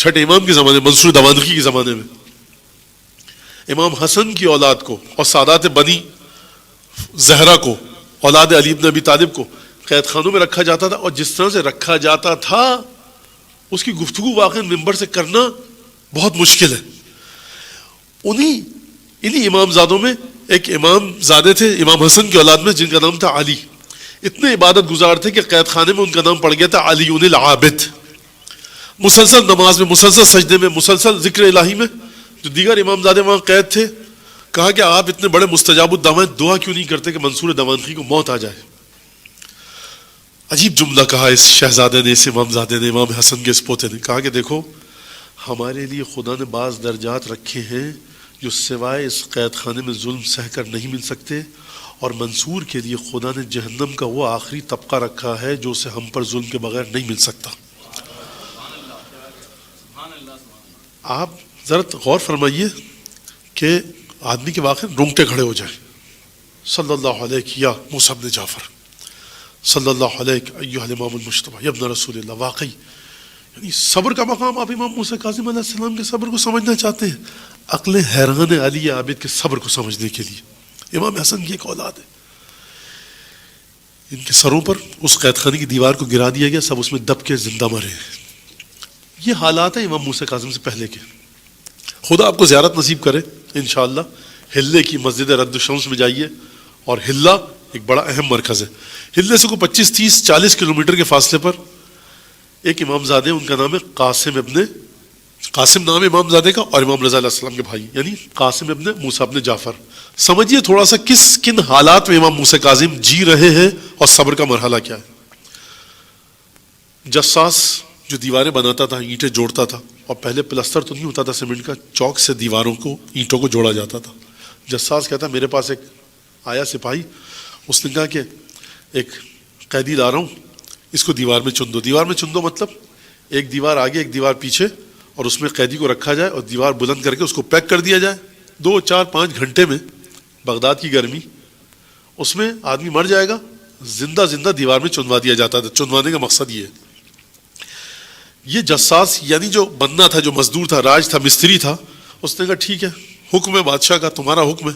چھٹے امام کے زمانے میں، منصور دمانخی کے زمانے میں، امام حسن کی اولاد کو اور سادات بنی زہرا کو، اولاد علی بن ابی طالب کو قید خانوں میں رکھا جاتا تھا، اور جس طرح سے رکھا جاتا تھا اس کی گفتگو واقعا ممبر سے کرنا بہت مشکل ہے. انہی امام زادوں میں ایک امام زادے تھے امام حسن کی اولاد میں، جن کا نام تھا علی. اتنے عبادت گزار تھے کہ قید خانے میں ان کا نام پڑ گیا تھا علی العابد. مسلسل نماز میں، مسلسل سجدے میں، مسلسل ذکر الہی میں. جو دیگر امام زادے وہاں قید تھے، کہا کہ آپ اتنے بڑے مستجاب الدعوات دعا کیوں نہیں کرتے کہ منصور دمانخی کو موت آ جائے. عجیب جملہ کہا اس شہزادے نے، اس امام زادے نے، امام حسن کے اس پوتے نے. کہا کہ دیکھو ہمارے لیے خدا نے بعض درجات رکھے ہیں جو سوائے اس قید خانے میں ظلم سہ کر نہیں مل سکتے، اور منصور کے لیے خدا نے جہنم کا وہ آخری طبقہ رکھا ہے جو اسے ہم پر ظلم کے بغیر نہیں مل سکتا. آپ ذرا غور فرمائیے کہ آدمی کے واقع رونگٹے کھڑے ہو جائیں. صلی اللہ علیہ یا موسیٰ بن جعفر، صلی اللہ علیہ ایھا الامام المجتبی یا ابن رسول اللہ. واقعی یعنی صبر کا مقام آپ امام موسیٰ کاظم علیہ السلام کے صبر کو سمجھنا چاہتے ہیں؟ عقلیں حیران ہے علی عابد کے صبر کو سمجھنے کے لیے. امام حسن کی ایک اولاد ہے، ان کے سروں پر اس قید خانے کی دیوار کو گرا دیا گیا، سب اس میں دب کے زندہ مرے ہیں. یہ حالات ہیں امام موسیٰ کاظم سے پہلے کے. خدا آپ کو زیارت نصیب کرے انشاءاللہ. ہلے کی مسجد رد الشمس میں جائیے، اور ہلہ ایک بڑا اہم مرکز ہے. ہلے سے کو 25 30 40 کلومیٹر کے فاصلے پر ایک امام زادے، ان کا نام ہے قاسم نام امام زادے کا، اور امام رضا علیہ السلام کے بھائی، یعنی قاسم ابن موسیٰ ابن جعفر. سمجھیے تھوڑا سا کن حالات میں امام موسیٰ کاظم جی رہے ہیں اور صبر کا مرحلہ کیا ہے. جساس جو دیواریں بناتا تھا، اینٹیں جوڑتا تھا، اور پہلے پلستر تو نہیں ہوتا تھا سیمنٹ کا، چوک سے دیواروں کو، اینٹوں کو جوڑا جاتا تھا. جساس کہتا میرے پاس ایک آیا سپاہی، اس نے کہا کہ ایک قیدی لا رہا ہوں، اس کو دیوار میں چن دو. دیوار میں چن دو مطلب ایک دیوار آگے ایک دیوار پیچھے، اور اس میں قیدی کو رکھا جائے اور دیوار بلند کر کے اس کو پیک کر دیا جائے. 2 4 5 گھنٹے میں، بغداد کی گرمی، اس میں آدمی مر جائے گا، زندہ دیوار میں چنوا دیا جاتا تھا. چنوانے کا مقصد یہ ہے. یہ جساس یعنی جو بننا تھا، جو مزدور تھا، راج تھا، مستری تھا، اس نے کہا ٹھیک ہے، حکم ہے بادشاہ کا، تمہارا حکم ہے.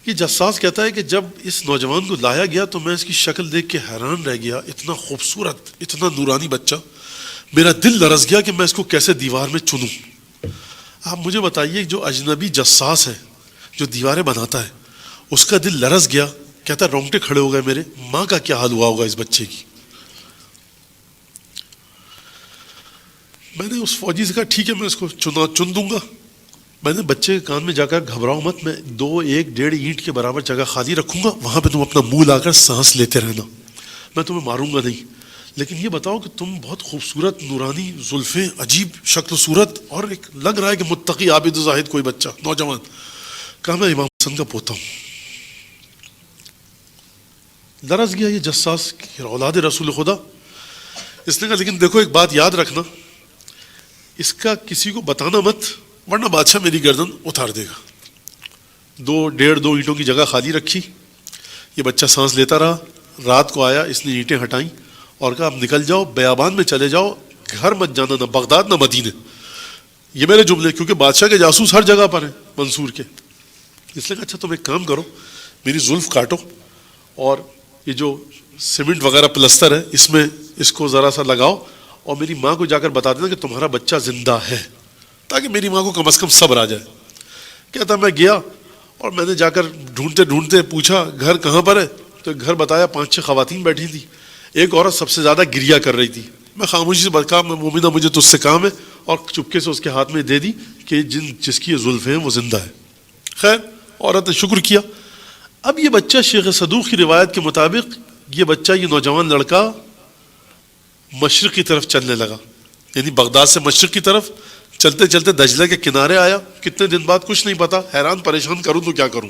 یہ جساس کہتا ہے کہ جب اس نوجوان کو لایا گیا تو میں اس کی شکل دیکھ کے حیران رہ گیا. اتنا خوبصورت، اتنا نورانی بچہ، میرا دل لرز گیا کہ میں اس کو کیسے دیوار میں چنوں. آپ مجھے بتائیے، جو اجنبی جساس ہے، جو دیواریں بناتا ہے، اس کا دل لرز گیا. کہتا رونگٹے کھڑے ہو گئے میرے. ماں کا کیا حال ہوا ہوگا اس بچے کی. میں نے اس فوجی سے کہا ٹھیک ہے، میں اس کو چن دوں گا. میں نے بچے کے کان میں جا کر گھبراؤ مت، میں 2 1 1.5 اینٹ کے برابر جگہ خالی رکھوں گا، وہاں پہ تم اپنا منہ لا کر سانس لیتے رہنا، میں تمہیں ماروں گا نہیں. لیکن یہ بتاؤ کہ تم بہت خوبصورت، نورانی زلفیں، عجیب شکل و صورت، اور ایک لگ رہا ہے کہ متقی عابد و زاہد کوئی بچہ نوجوان. کہا میں امام حسن کا پوتا ہوں. لرز گیا یہ جساس، اولاد رسول خدا. اس نے کہا لیکن دیکھو ایک بات یاد رکھنا، اس کا کسی کو بتانا مت، ورنہ بادشاہ میری گردن اتار دے گا. 2 1.5 2 اینٹوں کی جگہ خالی رکھی. یہ بچہ سانس لیتا رہا. رات کو آیا، اس نے اینٹیں ہٹائیں اور کہا اب نکل جاؤ، بیابان میں چلے جاؤ، گھر مت جانا، نہ بغداد نہ مدینے. یہ میرے جملے، کیونکہ بادشاہ کے جاسوس ہر جگہ پر ہیں منصور کے. اس نے کہا اچھا تم ایک کام کرو، میری زلف کاٹو، اور یہ جو سیمنٹ وغیرہ پلستر ہے اس میں اس کو ذرا سا لگاؤ، اور میری ماں کو جا کر بتا دینا کہ تمہارا بچہ زندہ ہے، تاکہ میری ماں کو کم از کم صبر آ جائے. کہتا میں گیا اور میں نے جا کر ڈھونڈتے ڈھونڈتے پوچھا گھر کہاں پر ہے، تو ایک گھر بتایا، 5 6 خواتین بیٹھی تھی. ایک عورت سب سے زیادہ گریا کر رہی تھی. میں خاموشی سے کہا مومنہ مجھے تجھ سے کام ہے، اور چپکے سے اس کے ہاتھ میں دے دی کہ جس کی یہ زلفیں ہیں وہ زندہ ہے. خیر عورت نے شکر کیا. اب یہ بچہ شیخ صدوق کی روایت کے مطابق یہ بچہ، یہ نوجوان لڑکا مشرق کی طرف چلنے لگا، یعنی بغداد سے مشرق کی طرف چلتے چلتے دجلہ کے کنارے آیا. کتنے دن بعد کچھ نہیں پتا، حیران پریشان کروں تو کیا کروں.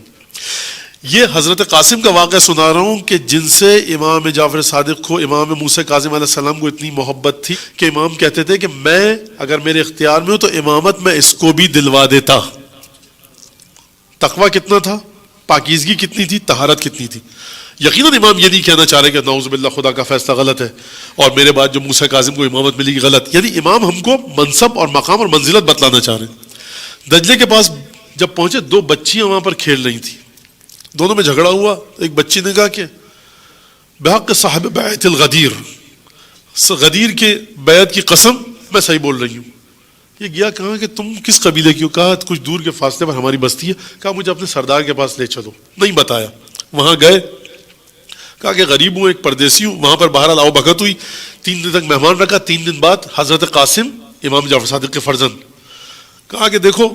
یہ حضرت قاسم کا واقعہ سنا رہا ہوں کہ جن سے امام جعفر صادق کو، امام موسیٰ کاظم علیہ السلام کو اتنی محبت تھی کہ امام کہتے تھے کہ میں اگر میرے اختیار میں ہوں تو امامت میں اس کو بھی دلوا دیتا. تقویٰ کتنا تھا، پاکیزگی کتنی تھی، طہارت کتنی تھی. یقیناً امام یہ نہیں کہنا چاہ رہے کہ نعوذ باللہ خدا کا فیصلہ غلط ہے اور میرے بعد جو موسیٰ کاظم کو امامت ملے گی غلط. یعنی امام ہم کو منصب اور مقام اور منزلت بتلانا چاہ رہے ہیں. دجلے کے پاس جب پہنچے 2 بچیاں وہاں پر کھیل رہی تھیں. دونوں میں جھگڑا ہوا. ایک بچی نے کہا کہ بحق صاحب بیعت الغدیر, غدیر کے بیعت کی قسم میں صحیح بول رہی ہوں. یہ گیا کہا کہ تم کس قبیلے کی ہو؟ کہا کچھ دور کے فاصلے پر ہماری بستی ہے. کہا مجھے اپنے سردار کے پاس لے چلو. نہیں بتایا. وہاں گئے, کہا کہ غریب ہوں, ایک پردیسی ہوں. وہاں پر بہرحال آؤ بھگت ہوئی. 3 دن تک مہمان رکھا. 3 دن بعد حضرت قاسم امام جعفر صادق کے فرزند کہا کہ دیکھو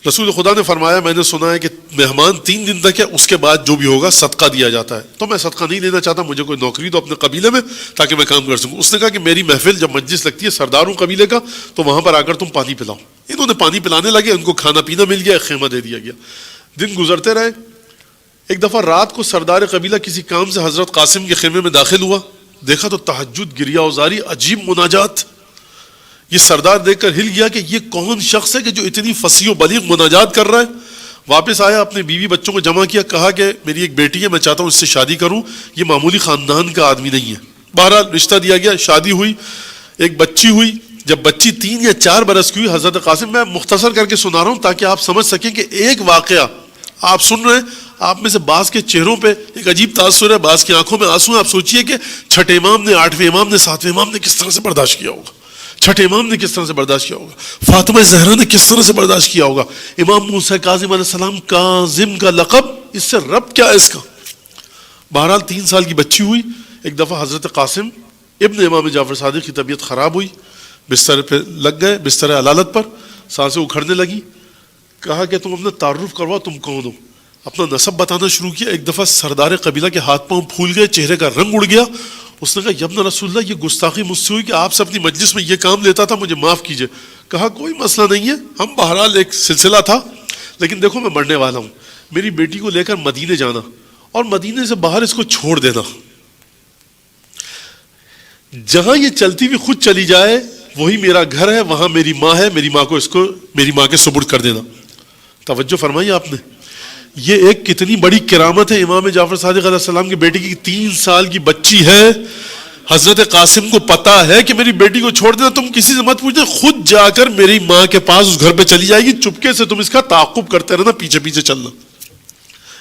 رسول خدا نے فرمایا میں نے سنا ہے کہ مہمان 3 دن تک ہے, اس کے بعد جو بھی ہوگا صدقہ دیا جاتا ہے. تو میں صدقہ نہیں لینا چاہتا, مجھے کوئی نوکری دو اپنے قبیلے میں تاکہ میں کام کر سکوں. اس نے کہا کہ میری محفل جب مجلس لگتی ہے سردار ہوں قبیلے کا, تو وہاں پر آ کر تم پانی پلاؤ. انہوں نے پانی پلانے لگے, ان کو کھانا پینا مل گیا, ایک خیمہ دے دیا گیا. دن گزرتے رہے. ایک دفعہ رات کو سردار قبیلہ کسی کام سے حضرت قاسم کے خیمے میں داخل ہوا. دیکھا تو تہجد, گریہ وزاری, عجیب مناجات. یہ سردار دیکھ کر ہل گیا کہ یہ کون شخص ہے کہ جو اتنی فصیح و بلیغ مناجات کر رہا ہے. واپس آیا, اپنے بیوی بچوں کو جمع کیا, کہا کہ میری ایک بیٹی ہے, میں چاہتا ہوں اس سے شادی کروں, یہ معمولی خاندان کا آدمی نہیں ہے. بہرحال رشتہ دیا گیا, شادی ہوئی, ایک بچی ہوئی. جب بچی 3 یا 4 برس کی ہوئی, حضرت قاسم, میں مختصر کر کے سنا رہا ہوں تاکہ آپ سمجھ سکیں کہ ایک واقعہ آپ سن رہے ہیں, آپ میں سے بعض کے چہروں پہ ایک عجیب تاثر ہے, بعض کی آنکھوں میں آنسو ہیں. آپ سوچئے کہ 6 امام نے, 8ویں امام نے, 7ویں امام نے کس طرح سے برداشت کیا ہوگا, 6 امام نے کس طرح سے برداشت کیا ہوگا, فاطمہ زہرا نے کس طرح سے برداشت کیا ہوگا, امام موسیٰ کاظم علیہ السلام, کاظم کا لقب, اس سے رب کیا ہے اس کا. بہرحال 3 سال کی بچی ہوئی. ایک دفعہ حضرت قاسم ابن امام جعفر صادق کی طبیعت خراب ہوئی, بستر پہ لگ گئے, بستر علالت پر, سانسیں اکھڑنے لگی. کہا کہ تم اپنا تعارف کرواؤ, تم کون ہو. اپنا نسب بتانا شروع کیا. ایک دفعہ سردار قبیلہ کے ہاتھ پاؤں پھول گئے, چہرے کا رنگ اڑ گیا. اس نے کہا یا ابن رسول اللہ, یہ گستاخی مجھ سے ہوئی کہ آپ سے اپنی مجلس میں یہ کام لیتا تھا, مجھے معاف کیجئے. کہا کوئی مسئلہ نہیں ہے, ہم بہرحال ایک سلسلہ تھا, لیکن دیکھو میں مرنے والا ہوں, میری بیٹی کو لے کر مدینے جانا اور مدینے سے باہر اس کو چھوڑ دینا. جہاں یہ چلتی ہوئی خود چلی جائے وہی میرا گھر ہے, وہاں میری ماں ہے, میری ماں کو اس کو میری ماں کے سپرد کر دینا. توجہ فرمائی آپ نے, یہ ایک کتنی بڑی کرامت ہے. امام جعفر صادق علیہ السلام کی بیٹی کی 3 سال کی بچی ہے, حضرت قاسم کو پتا ہے کہ میری بیٹی کو چھوڑ دینا, تم کسی سے مت پوچھنا, خود جا کر میری ماں کے پاس اس گھر پہ چلی جائے گی, چپکے سے تم اس کا تعاقب کرتے رہنا, پیچھے پیچھے چلنا.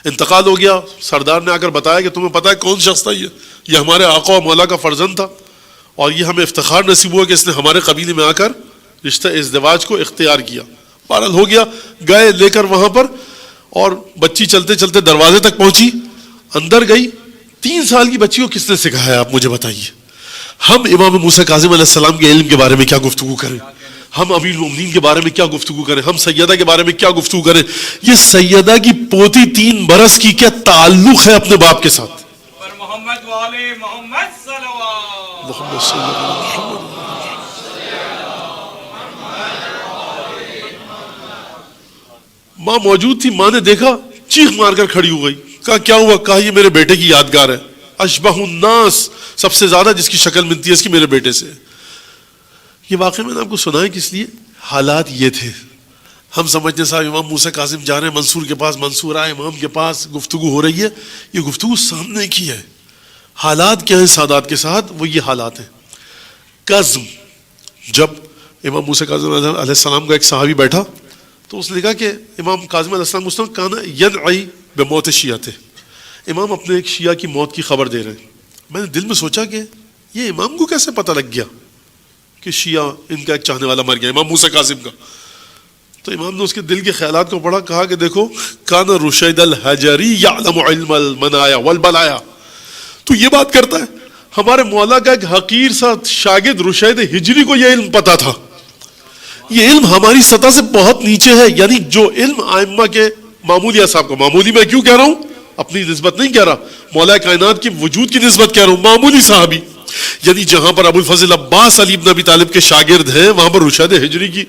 انتقال ہو گیا. سردار نے آ کر بتایا کہ تمہیں پتا ہے کون شخص تھا, یہ ہمارے آقا و مولا کا فرزند تھا, اور یہ ہمیں افتخار نصیب ہوا کہ اس نے ہمارے قبیلے میں آ کر رشتہ ازدواج کو اختیار کیا. بہرحال ہو گیا, گئے لے کر وہاں پر, اور بچی چلتے چلتے دروازے تک پہنچی, اندر گئی. 3 سال کی بچی کو کس نے سکھایا آپ مجھے بتائیے. ہم امام موسیٰ کاظم علیہ السلام کے علم کے بارے میں کیا گفتگو کریں, ہم امیر المومنین کے بارے میں کیا گفتگو کریں, ہم سیدہ کے بارے میں کیا گفتگو کریں. یہ سیدہ کی پوتی 3 برس کی کیا تعلق ہے اپنے باپ کے ساتھ. محمد والے محمد صلوات, محمد صلی اللہ علیہ وسلم. ماں موجود تھی, ماں نے دیکھا, چیخ مار کر کھڑی ہو گئی. کہا کیا ہوا؟ کہا یہ میرے بیٹے کی یادگار ہے, اشبہ الناس, سب سے زیادہ جس کی شکل ملتی ہے اس کی میرے بیٹے سے. یہ واقعہ میں نے آپ کو سنا ہے کس لیے, حالات یہ تھے. ہم سمجھتے صاحب امام موسیٰ کاظم جا رہے ہیں منصور کے پاس, منصور آئے امام کے پاس, گفتگو ہو رہی ہے. یہ گفتگو سامنے کی ہے. حالات کیا ہیں سادات کے ساتھ, وہ یہ حالات ہیں. کظم, جب امام موسیٰ کاظم علیہ السلام کا ایک صحابی بیٹھا تو اس نے کہا کہ امام کاظم علیہ السلام اس نے کہا ینعی بموت شیعہ, امام اپنے ایک شیعہ کی موت کی خبر دے رہے ہیں. میں نے دل میں سوچا کہ یہ امام کو کیسے پتہ لگ گیا کہ شیعہ ان کا ایک چاہنے والا مر گیا, امام موسیٰ کاظم کا. تو امام نے اس کے دل کے خیالات کو پڑھا, کہا کہ دیکھو کان رشید الحجری یعلم علم المنایا والبلایا, تو یہ بات کرتا ہے ہمارے مولا کا ایک حقیر سا شاگرد رشید ہجری کو یہ علم پتا تھا. یہ علم ہماری سطح سے بہت نیچے ہے. یعنی جو علم ائمہ کے معمولی صاحب کو, معمولی میں کیوں کہہ رہا ہوں, اپنی نسبت نہیں کہہ رہا, مولا کائنات کی وجود کی نسبت کہہ رہا ہوں, معمولی صحابی. یعنی جہاں پر ابو الفضل عباس علی بن ابی طالب کے شاگرد ہیں, وہاں پر رشید ہجری کی,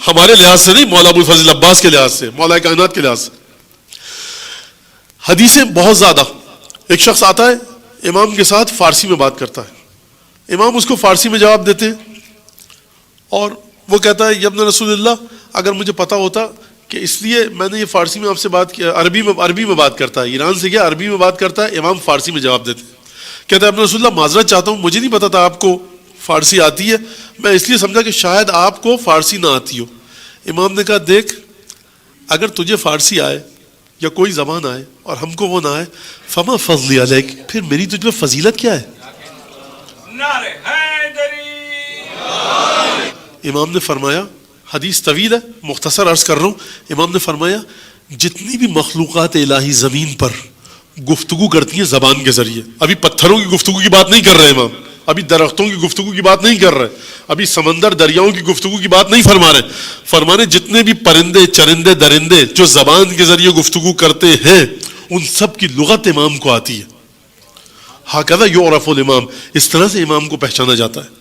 ہمارے لحاظ سے نہیں, مولا ابو الفضل عباس کے لحاظ سے, مولا کائنات کے لحاظ سے. حدیثیں بہت زیادہ. ایک شخص آتا ہے امام کے ساتھ فارسی میں بات کرتا ہے, امام اس کو فارسی میں جواب دیتے ہیں, اور وہ کہتا ہے یا ابن رسول اللہ, اگر مجھے پتا ہوتا کہ اس لیے میں نے یہ فارسی میں آپ سے بات کیا، عربی میں بات کرتا ہے، ایران سے گیا عربی میں بات کرتا ہے، امام فارسی میں جواب دیتے ہیں. کہتا ہے اپنے رسول اللہ معذرت چاہتا ہوں، مجھے نہیں پتا تھا آپ کو فارسی آتی ہے، میں اس لیے سمجھا کہ شاید آپ کو فارسی نہ آتی ہو. امام نے کہا دیکھ، اگر تجھے فارسی آئے یا کوئی زبان آئے اور ہم کو وہ نہ آئے، فما فضلی علیک، پھر میری تجھ پہ فضیلت کیا ہے؟ نعرہ حیدری. امام نے فرمایا، حدیث طویل ہے مختصر عرض کر رہا ہوں، امام نے فرمایا جتنی بھی مخلوقات الہی زمین پر گفتگو کرتی ہیں زبان کے ذریعے، ابھی پتھروں کی گفتگو کی بات نہیں کر رہے امام، ابھی درختوں کی گفتگو کی بات نہیں کر رہے، ابھی سمندر دریاؤں کی گفتگو کی بات نہیں فرما رہے، فرمانے جتنے بھی پرندے چرندے درندے جو زبان کے ذریعے گفتگو کرتے ہیں ان سب کی لغت امام کو آتی ہے. ہاکذا یعرف الامام، اس طرح سے امام کو پہچانا جاتا ہے.